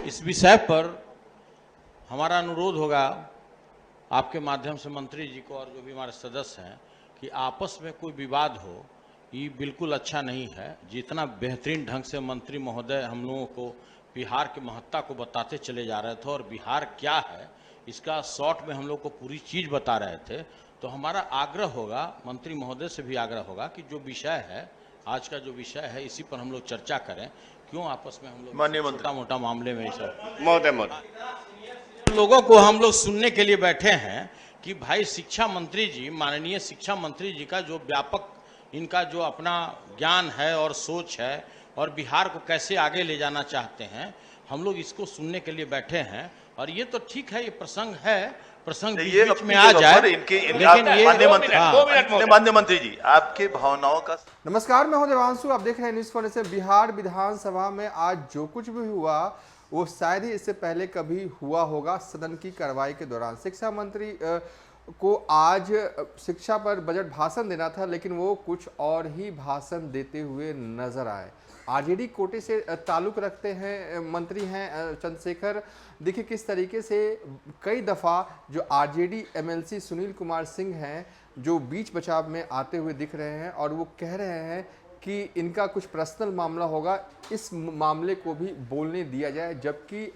इस विषय पर हमारा अनुरोध होगा आपके माध्यम से मंत्री जी को और जो भी हमारे सदस्य हैं कि आपस में कोई विवाद हो, ये बिल्कुल अच्छा नहीं है। जितना बेहतरीन ढंग से मंत्री महोदय हम लोगों को बिहार की महत्ता को बताते चले जा रहे थे और बिहार क्या है इसका शॉर्ट में हम लोग को पूरी चीज़ बता रहे थे, तो हमारा आग्रह होगा, मंत्री महोदय से भी आग्रह होगा कि जो विषय है, आज का जो विषय है, इसी पर हम लोग चर्चा करें। क्यों आपस में हम लोग छोटा मोटा मामले में सब महोदय लोगों को हम लोग सुनने के लिए बैठे हैं कि भाई शिक्षा मंत्री जी, माननीय शिक्षा मंत्री जी का जो व्यापक इनका जो अपना ज्ञान है और सोच है और बिहार को कैसे आगे ले जाना चाहते हैं, हम लोग इसको सुनने के लिए बैठे हैं। और ये तो ठीक है, ये प्रसंग है, प्रसंग बीच में आ जाए, लेकिन ये माननीय मंत्री जी आपके भावनाओं का। नमस्कार, मैं हूं देवांशु, आप देख रहे हैं न्यूज़ फॉर। बिहार विधानसभा में आज जो कुछ भी हुआ वो शायद ही इससे पहले कभी हुआ होगा। सदन की कार्रवाई के दौरान शिक्षा मंत्री को आज शिक्षा पर बजट भाषण देना था, लेकिन वो कुछ और ही भाषण देते हुए नजर आए। आरजेडी कोटे से ताल्लुक रखते हैं मंत्री हैं चंद्रशेखर। देखिए किस तरीके से कई दफ़ा जो आरजेडी एमएलसी सुनील कुमार सिंह हैं जो बीच बचाव में आते हुए दिख रहे हैं और वो कह रहे हैं कि इनका कुछ पर्सनल मामला होगा, इस मामले को भी बोलने दिया जाए। जबकि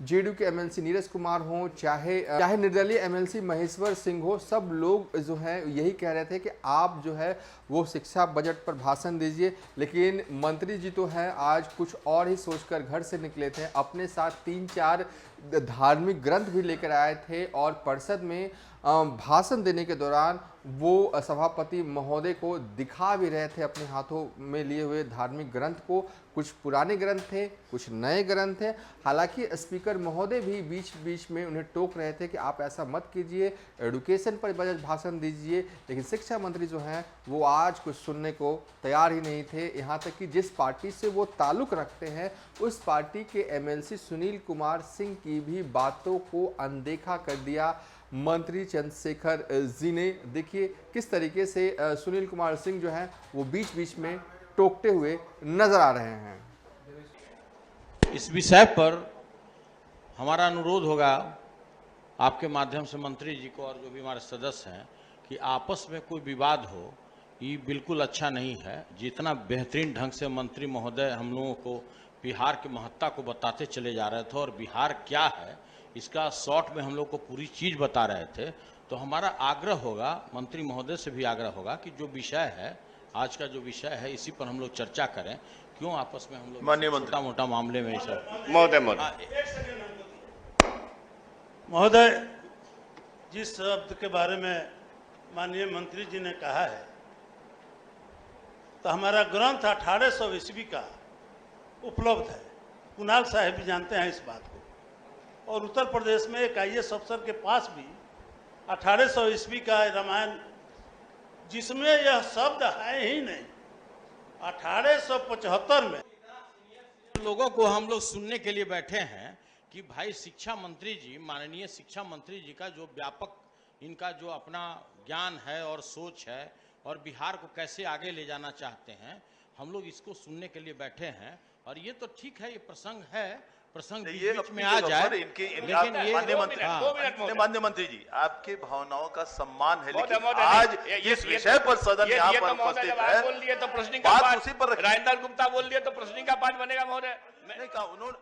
जेडीयू के एमएलसी नीरज कुमार हों, चाहे निर्दलीय एमएलसी महेश्वर सिंह हो, सब लोग जो है यही कह रहे थे कि आप जो है वो शिक्षा बजट पर भाषण दीजिए। लेकिन मंत्री जी तो हैं आज कुछ और ही सोचकर घर से निकले थे। अपने साथ 3-4 धार्मिक ग्रंथ भी लेकर आए थे और परिषद में भाषण देने के दौरान वो सभापति महोदय को दिखा भी रहे थे अपने हाथों में लिए हुए धार्मिक ग्रंथ को। कुछ पुराने ग्रंथ थे, कुछ नए ग्रंथ थे। हालांकि स्पीकर महोदय भी बीच बीच में उन्हें टोक रहे थे कि आप ऐसा मत कीजिए, एडुकेशन पर बजट भाषण दीजिए। लेकिन शिक्षा मंत्री जो हैं वो आज कुछ सुनने को तैयार ही नहीं थे। यहाँ तक कि जिस पार्टी से वो ताल्लुक़ रखते हैं उस पार्टी के एमएलसी सुनील कुमार सिंह की भी बातों को अनदेखा कर दिया मंत्री चंद्रशेखर जी ने। देखिए किस तरीके से सुनील कुमार सिंह जो हैं वो बीच बीच में टोकते हुए नजर आ रहे हैं। इस विषय पर हमारा अनुरोध होगा आपके माध्यम से मंत्री जी को और जो भी हमारे सदस्य हैं कि आपस में कोई विवाद हो, ये बिल्कुल अच्छा नहीं है। जितना बेहतरीन ढंग से मंत्री महोदय हम लोगों को बिहार की महत्ता को बताते चले जा रहे थे और बिहार क्या है इसका शॉर्ट में हम लोग को पूरी चीज़ बता रहे थे, तो हमारा आग्रह होगा, मंत्री महोदय से भी आग्रह होगा कि जो विषय है, आज का जो विषय है, इसी पर हम लोग चर्चा करें। क्यों आपस में हम लोग छोटा मोटा मामले में सब महोदय जिस शब्द के बारे में माननीय मंत्री जी ने कहा है, तो हमारा ग्रंथ 1800 ईस्वी का उपलब्ध है। कुणाल साहब भी जानते हैं इस बात को। और उत्तर प्रदेश में एक आईएएस अफसर के पास भी 1800 ईस्वी का रामायण, जिसमें यह शब्द है ही नहीं, 1875 में। लोगों को हम लोग सुनने के लिए बैठे हैं कि भाई शिक्षा मंत्री जी, माननीय शिक्षा मंत्री जी का जो व्यापक इनका जो अपना ज्ञान है और सोच है और बिहार को कैसे आगे ले जाना चाहते हैं, हम लोग इसको सुनने के लिए बैठे हैं। और ये तो ठीक है, ये प्रसंग है, प्रसंग बीच में आ जाए, लेकिन ये माननीय मंत्री जी आपके भावनाओं का सम्मान है, लेकिन आज इस विषय पर सदन यहाँ पर उपस्थित है, बोल दिए तो प्रश्न का पाठ, राजेंद्र गुप्ता बोल दिए तो प्रश्न का पाठ बनेगा महोदय। नहीं कहा उन्होंने।